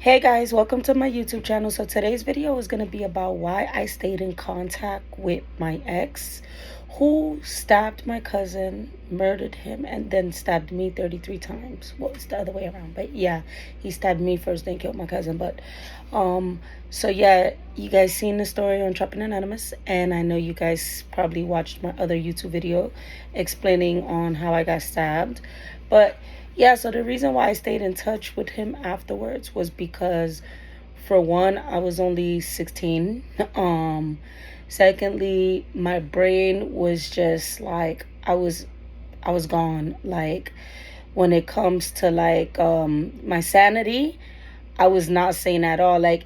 Hey guys, welcome to my YouTube channel. So today's video is going to be about why I stayed in contact with my ex who stabbed my cousin, murdered him, and then stabbed me 33 times. Well, it's the other way around. But yeah, he stabbed me first, then killed my cousin. But so yeah, you guys seen the story on Trapping Anonymous, and I know you guys probably watched my other YouTube video explaining on how I got stabbed. But yeah, so the reason why I stayed in touch with him afterwards was because, for one, I was only 16. Secondly, my brain was just like I was gone. Like when it comes to like my sanity, I was not sane at all. Like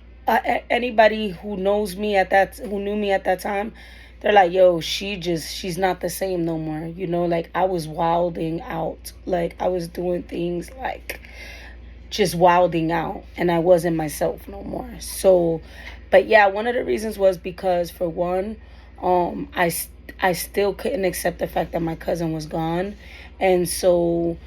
anybody who knows me at that, who knew me at that time, they're like, yo, she's not the same no more. Like I was wilding out. Like I was doing things like just wilding out, and I wasn't myself no more. So, but yeah, one of the reasons was because, for one, I still couldn't accept the fact that my cousin was gone, and so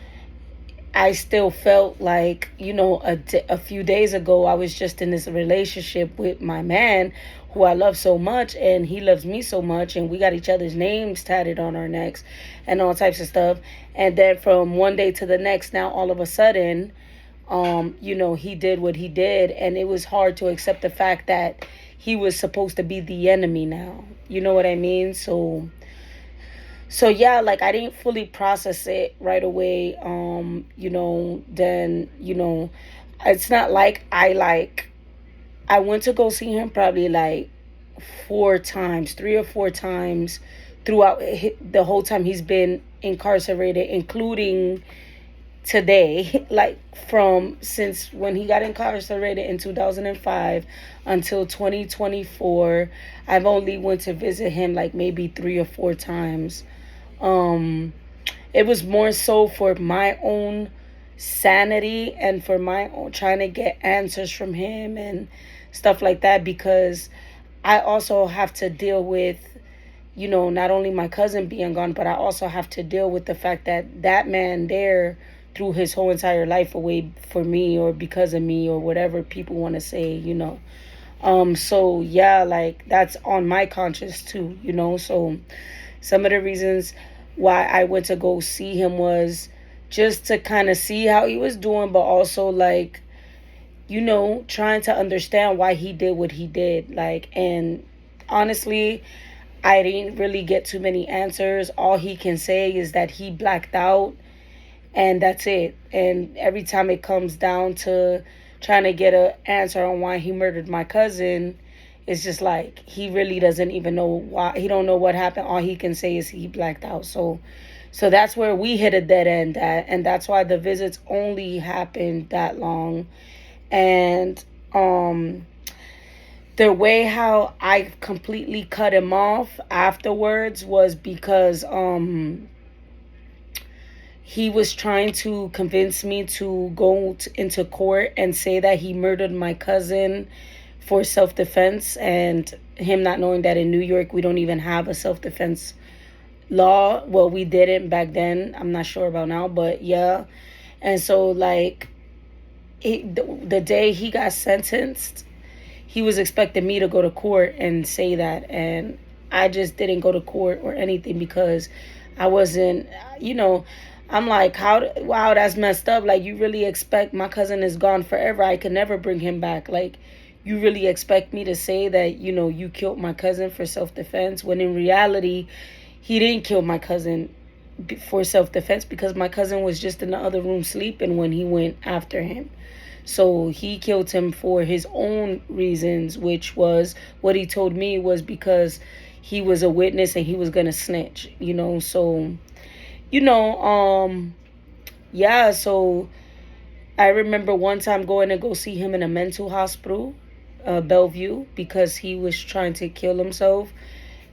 I still felt like, a few days ago, I was just in this relationship with my man who I love so much, and he loves me so much, and we got each other's names tatted on our necks and all types of stuff. And then from one day to the next, now all of a sudden, he did what he did, and it was hard to accept the fact that he was supposed to be the enemy now. You know what I mean? So yeah, like I didn't fully process it right away. Then, it's not like I went to go see him probably like 4 times, 3 or 4 times throughout the whole time he's been incarcerated, including today. Like from since when he got incarcerated in 2005 until 2024, I've only went to visit him like maybe 3 or 4 times. um it was more so for my own sanity and for my own trying to get answers from him and stuff like that, because I also have to deal with, not only my cousin being gone, but I also have to deal with the fact that that man there threw his whole entire life away for me, or because of me, or whatever people want to say. So yeah, like that's on my conscience too. So some of the reasons why I went to go see him was just to kind of see how he was doing, but also like, trying to understand why he did what he did. Like, and honestly, I didn't really get too many answers. All he can say is that he blacked out, and that's it. And every time it comes down to trying to get an answer on why he murdered my cousin, it's just like he really doesn't even know why. He don't know what happened. All he can say is he blacked out. So that's where we hit a dead end at, and that's why the visits only happened that long. And the way how I completely cut him off afterwards was because he was trying to convince me to go into court and say that he murdered my cousin for self-defense, and him not knowing that in New York we don't even have a self-defense law. Well, we didn't back then. I'm not sure about now, but yeah. And so like the day he got sentenced, he was expecting me to go to court and say that, and I just didn't go to court or anything because I wasn't, I'm like, wow, that's messed up. Like, you really expect my cousin is gone forever? I could never bring him back. Like, you really expect me to say that, you killed my cousin for self-defense, when in reality, he didn't kill my cousin for self-defense, because my cousin was just in the other room sleeping when he went after him. So he killed him for his own reasons, which was what he told me was because he was a witness and he was going to snitch. So, you know, um, yeah, so I remember one time going to go see him in a mental hospital, Bellevue, because he was trying to kill himself.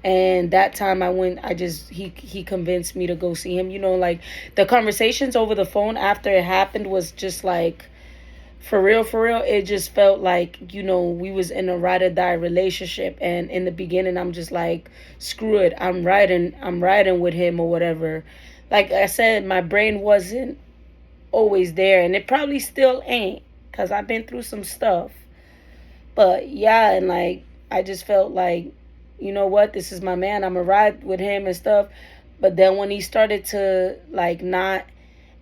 And that time I went, he convinced me to go see him. Like the conversations over the phone after it happened was just like, for real, it just felt like, we was in a ride or die relationship. And in the beginning, I'm just like, screw it, I'm riding with him or whatever. Like I said, my brain wasn't always there, and it probably still ain't. because I've been through some stuff. But yeah, and like I just felt like, you know what, this is my man. I'm gonna ride with him and stuff. But then when he started to like not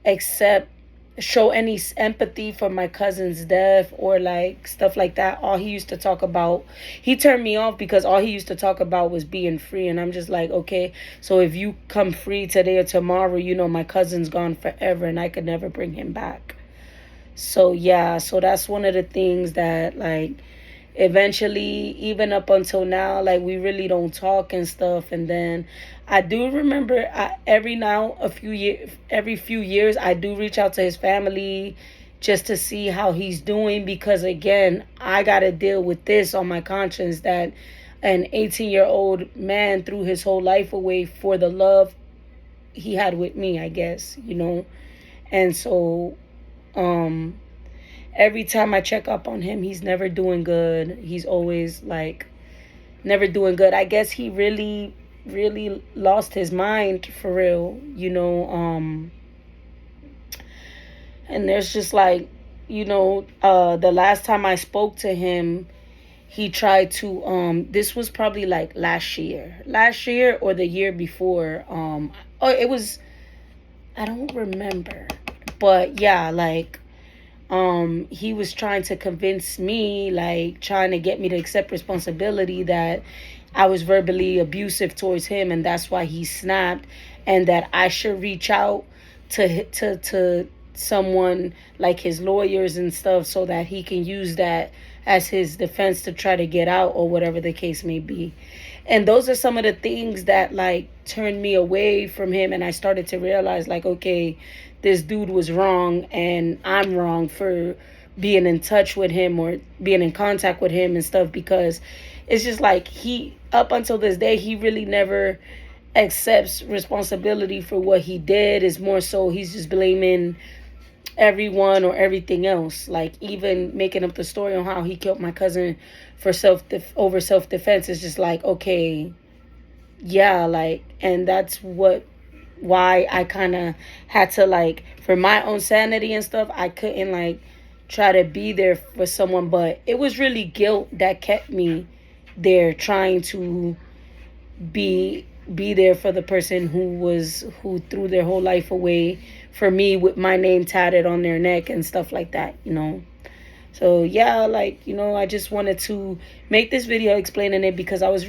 accept, show any empathy for my cousin's death or like stuff like that, all he used to talk about, he turned me off because all he used to talk about was being free. And I'm just like, okay, so if you come free today or tomorrow, you know my cousin's gone forever and I could never bring him back. So yeah, so that's one of the things that like eventually, even up until now, like we really don't talk and stuff. And then I do remember, every few years I do reach out to his family just to see how he's doing, because again, I got to deal with this on my conscience, that an 18-year-old man threw his whole life away for the love he had with me, I guess, you know. And so um every time I check up on him, he's never doing good. He's always like never doing good. I guess he really, really lost his mind for real, you know. And there's just like, you know, the last time I spoke to him, he tried to this was probably like last year or the year before. Oh, it was, I don't remember, but yeah, like he was trying to convince me, like trying to get me to accept responsibility, that I was verbally abusive towards him and that's why he snapped, and that I should reach out to someone like his lawyers and stuff so that he can use that as his defense to try to get out or whatever the case may be. And those are some of the things that like turned me away from him, and I started to realize like, okay, this dude was wrong and I'm wrong for being in touch with him or being in contact with him and stuff, because it's just like he, up until this day, he really never accepts responsibility for what he did. Is more so he's just blaming everyone or everything else, like even making up the story on how he killed my cousin for self defense. Is just like, okay, yeah, like, and that's why I kind of had to, like, for my own sanity and stuff, I couldn't like try to be there for someone. But it was really guilt that kept me there, trying to be there for the person who threw their whole life away for me, with my name tatted on their neck and stuff like that, you know. So yeah, like, you know, I just wanted to make this video explaining it because I was